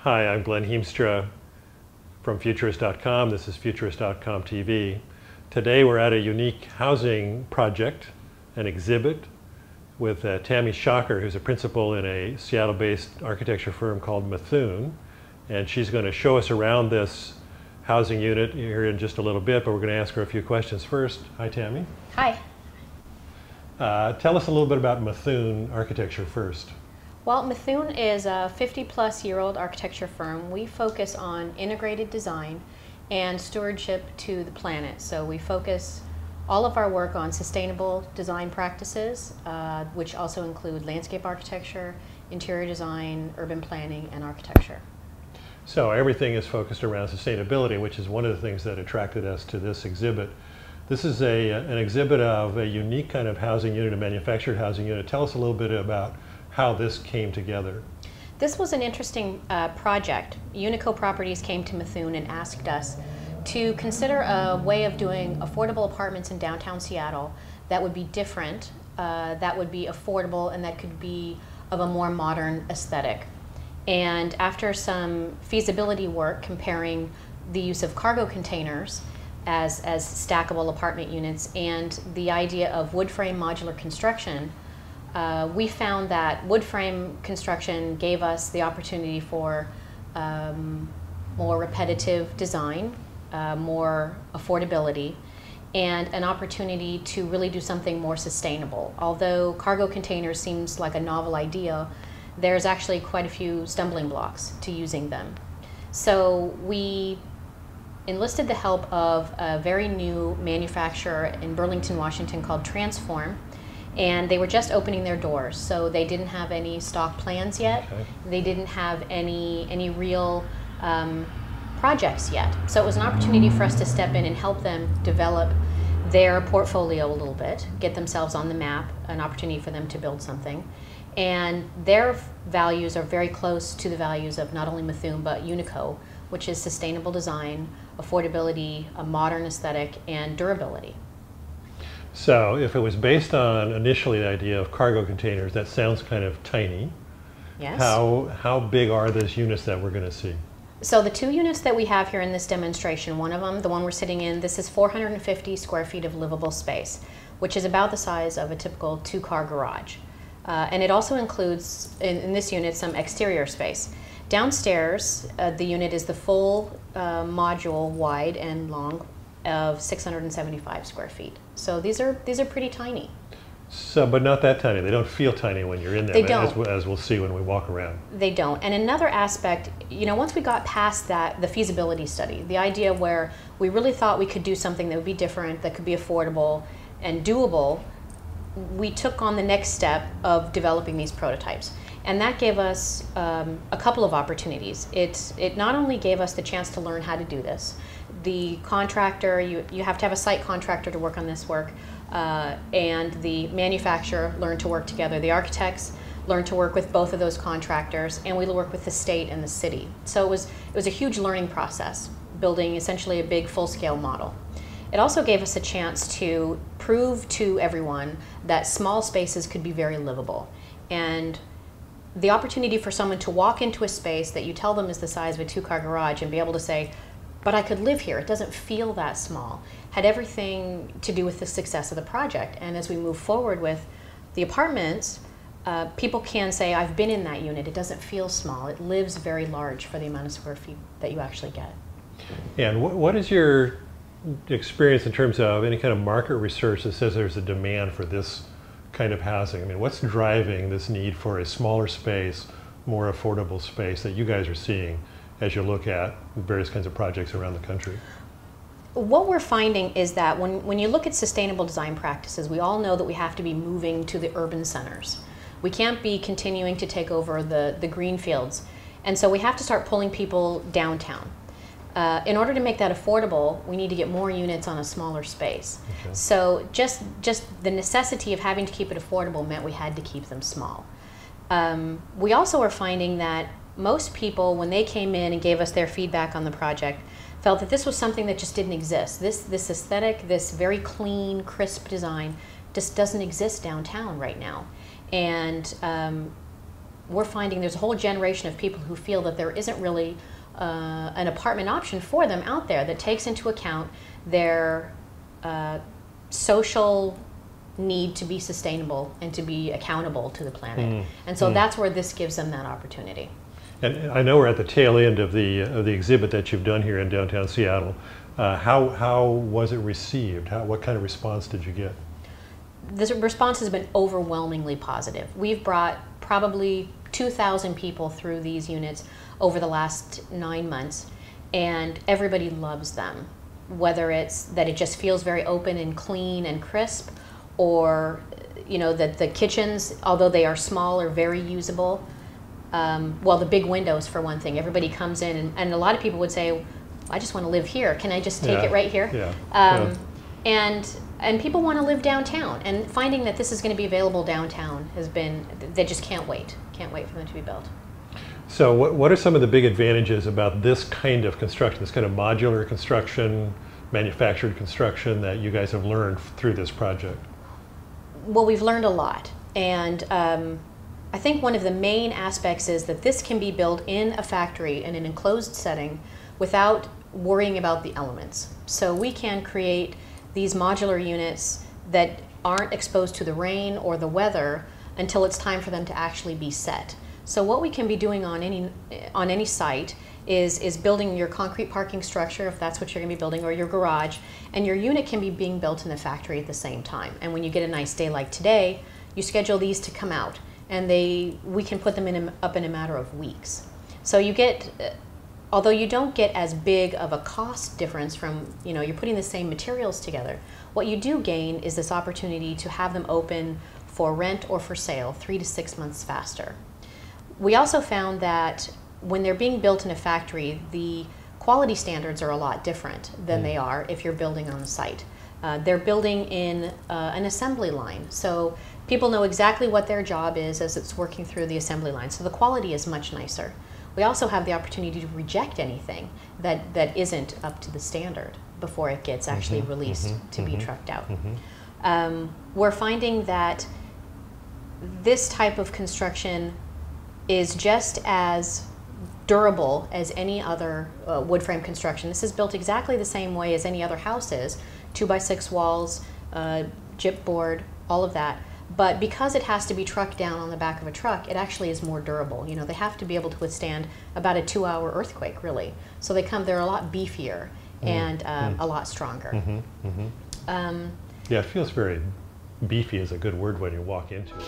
Hi, I'm Glen Hiemstra from Futurist.com. This is Futurist.com TV. Today we're at a unique housing project, an exhibit, with Tammy Shocker, who's a principal in a Seattle-based architecture firm called Methuen. And she's going to show us around this housing unit here in just a little bit, but we're going to ask her a few questions first. Hi, Tammy. Hi. Tell us a little bit about Methuen architecture first. Well, Methuen is a 50-plus-year-old architecture firm. We focus on integrated design and stewardship to the planet. So we focus all of our work on sustainable design practices, which also include landscape architecture, interior design, urban planning, and architecture. So everything is focused around sustainability, which is one of the things that attracted us to this exhibit. This is an exhibit of a unique kind of housing unit, a manufactured housing unit. Tell us a little bit about how this came together. This was an interesting project. Unico Properties came to Methuen and asked us to consider a way of doing affordable apartments in downtown Seattle that would be different, that would be affordable, and that could be of a more modern aesthetic. And after some feasibility work comparing the use of cargo containers as stackable apartment units and the idea of wood frame modular construction, we found that wood frame construction gave us the opportunity for more repetitive design, more affordability, and an opportunity to really do something more sustainable. Although cargo containers seems like a novel idea, there's actually quite a few stumbling blocks to using them. So we enlisted the help of a very new manufacturer in Burlington, Washington called Transform. And they were just opening their doors, so they didn't have any stock plans yet. Okay. They didn't have any real projects yet. So it was an opportunity for us to step in and help them develop their portfolio a little bit, get themselves on the map, an opportunity for them to build something. And their values are very close to the values of not only Methuen but Unico, which is sustainable design, affordability, a modern aesthetic, and durability. So if it was based on initially the idea of cargo containers, that sounds kind of tiny. Yes. How big are those units that we're going to see? So the two units that we have here in this demonstration, one of them, the one we're sitting in, this is 450 square feet of livable space, which is about the size of a typical two-car garage. And it also includes, in this unit, some exterior space. Downstairs, the unit is the full module wide and long of 675 square feet. So these are pretty tiny. So, but not that tiny. They don't feel tiny when you're in there. They don't. As we'll see when we walk around. They don't. And another aspect, you know, once we got past that, the feasibility study, the idea where we really thought we could do something that would be different, that could be affordable and doable, we took on the next step of developing these prototypes. And that gave us a couple of opportunities. It not only gave us the chance to learn how to do this. The contractor, you have to have a site contractor to work on this work, and the manufacturer learned to work together. The architects learned to work with both of those contractors, and we work with the state and the city. So it was a huge learning process, building essentially a big full-scale model. It also gave us a chance to prove to everyone that small spaces could be very livable. And the opportunity for someone to walk into a space that you tell them is the size of a two-car garage and be able to say, but I could live here, it doesn't feel that small, had everything to do with the success of the project. And as we move forward with the apartments, people can say, I've been in that unit, it doesn't feel small, it lives very large for the amount of square feet that you actually get. And what is your experience in terms of any kind of market research that says there's a demand for this kind of housing? I mean, what's driving this need for a smaller space, more affordable space that you guys are seeing as you look at various kinds of projects around the country? What we're finding is that when you look at sustainable design practices, we all know that we have to be moving to the urban centers. We can't be continuing to take over the green fields. And so we have to start pulling people downtown. In order to make that affordable, we need to get more units on a smaller space. Okay. So just the necessity of having to keep it affordable meant we had to keep them small. We also are finding that most people, when they came in and gave us their feedback on the project, felt that this was something that just didn't exist. This aesthetic, this very clean, crisp design just doesn't exist downtown right now. And we're finding there's a whole generation of people who feel that there isn't really an apartment option for them out there that takes into account their social need to be sustainable and to be accountable to the planet. And so that's where this gives them that opportunity. And I know we're at the tail end of the exhibit that you've done here in downtown Seattle. How was it received? What kind of response did you get? The response has been overwhelmingly positive. We've brought probably 2,000 people through these units over the last 9 months, and everybody loves them. Whether it's that it just feels very open and clean and crisp, or that the kitchens, although they are small, are very usable. Well, the big windows for one thing. Everybody comes in, and a lot of people would say, I just want to live here. Can I just take it right here? Yeah. And people want to live downtown, and finding that this is going to be available downtown has been, they just can't wait for them to be built. So what are some of the big advantages about this kind of construction, this kind of modular construction, manufactured construction that you guys have learned through this project? Well, we've learned a lot, and I think one of the main aspects is that this can be built in a factory in an enclosed setting without worrying about the elements. So we can create these modular units that aren't exposed to the rain or the weather until it's time for them to actually be set. So what we can be doing on any site is building your concrete parking structure, if that's what you're going to be building, or your garage, and your unit can be being built in the factory at the same time. And when you get a nice day like today, you schedule these to come out, and we can put them up in a matter of weeks. So you get, although you don't get as big of a cost difference from, you're putting the same materials together, what you do gain is this opportunity to have them open for rent or for sale 3 to 6 months faster. We also found that when they're being built in a factory, the quality standards are a lot different than they are if you're building on the site. They're building in an assembly line, so people know exactly what their job is as it's working through the assembly line, so the quality is much nicer. We also have the opportunity to reject anything that isn't up to the standard before it gets actually released to be trucked out. We're finding that this type of construction is just as durable as any other wood frame construction. This is built exactly the same way as any other house is, 2x6 walls, gypboard, all of that. But because it has to be trucked down on the back of a truck, it actually is more durable. They have to be able to withstand about a 2-hour earthquake, really. So they're a lot beefier and a lot stronger. Yeah, it feels very beefy is a good word when you walk into it.